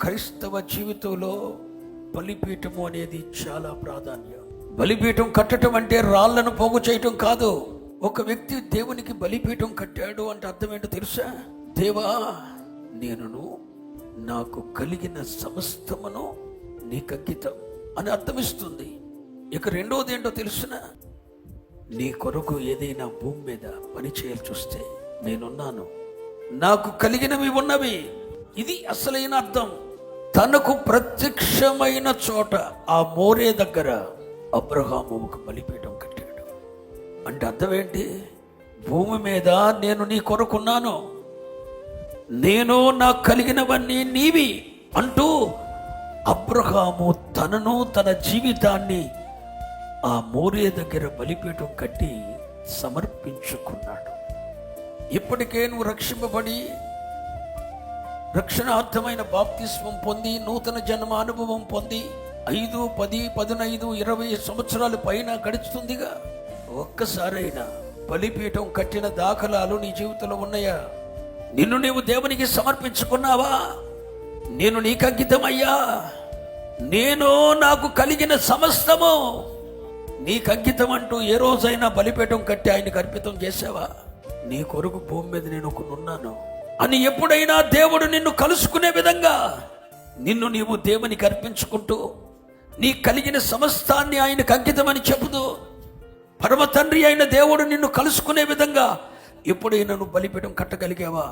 క్రైస్తవ జీవితంలో బలిపీఠము అనేది చాలా ప్రాధాన్యం. బలిపీఠం కట్టడం అంటే రాళ్లను పోగు చేయటం కాదు. ఒక వ్యక్తి దేవునికి బలిపీఠం కట్టాడు అంటే అర్థం ఏంటో తెలుసా? దేవా, నేను నాకు కలిగిన సమస్తమును నీకు అంకితం అని అర్థమిస్తుంది. ఇక రెండోది ఏంటో తెలుసునా? నీ కొరకు ఏదైనా భూమి మీద పని చేయాల్సి వస్తే నేనున్నాను, నాకు కలిగినవి ఉన్నవి. ఇది అసలైన అర్థం. తనకు ప్రత్యక్షమైన చోట ఆ మోరే దగ్గర అబ్రహాము ఒక బలిపీఠం కట్టాడు. అంటే అర్థం ఏంటి? భూమి మీద నేను నీ కొరకున్నాను, నేను నాకు కలిగినవన్నీ నీవి అంటూ అబ్రహాము తనను తన జీవితాన్ని ఆ మోరే దగ్గర బలిపీఠం కట్టి సమర్పించుకున్నాడు. ఇప్పటికే నువ్వు రక్షింపబడి రక్షణార్థమైన బాప్తిస్మం పొంది నూతన జన్మ అనుభవం పొంది 5, 10, 15, 20 సంవత్సరాల పైన గడుస్తుందిగా. ఒక్కసారైనా బలిపీఠం కట్టిన దాఖలాలు నీ జీవితంలో ఉన్నాయా? నిన్ను నీవు దేవునికి సమర్పించుకున్నావా? నేను నీకు అంకితమయ్యా, నేను నాకు కలిగిన సమస్తము నీకు అంకితం అంటూ ఏ రోజైనా బలిపీఠం కట్టి ఆయనకు అర్పితం చేసావా? నీ కొరకు భూమి మీద నేను ఒకనున్నాను అని ఎప్పుడైనా దేవుడు నిన్ను కలుసుకునే విధంగా నిన్ను నీవు దేవునికి అర్పించుకుంటూ నీ కలిగిన సమస్తాన్ని ఆయనకు అంకితమని చెబుతూ పరమ తండ్రి అయిన దేవుడు నిన్ను కలుసుకునే విధంగా ఎప్పుడైనా నువ్వు బలిపీఠం కట్టగలిగావా?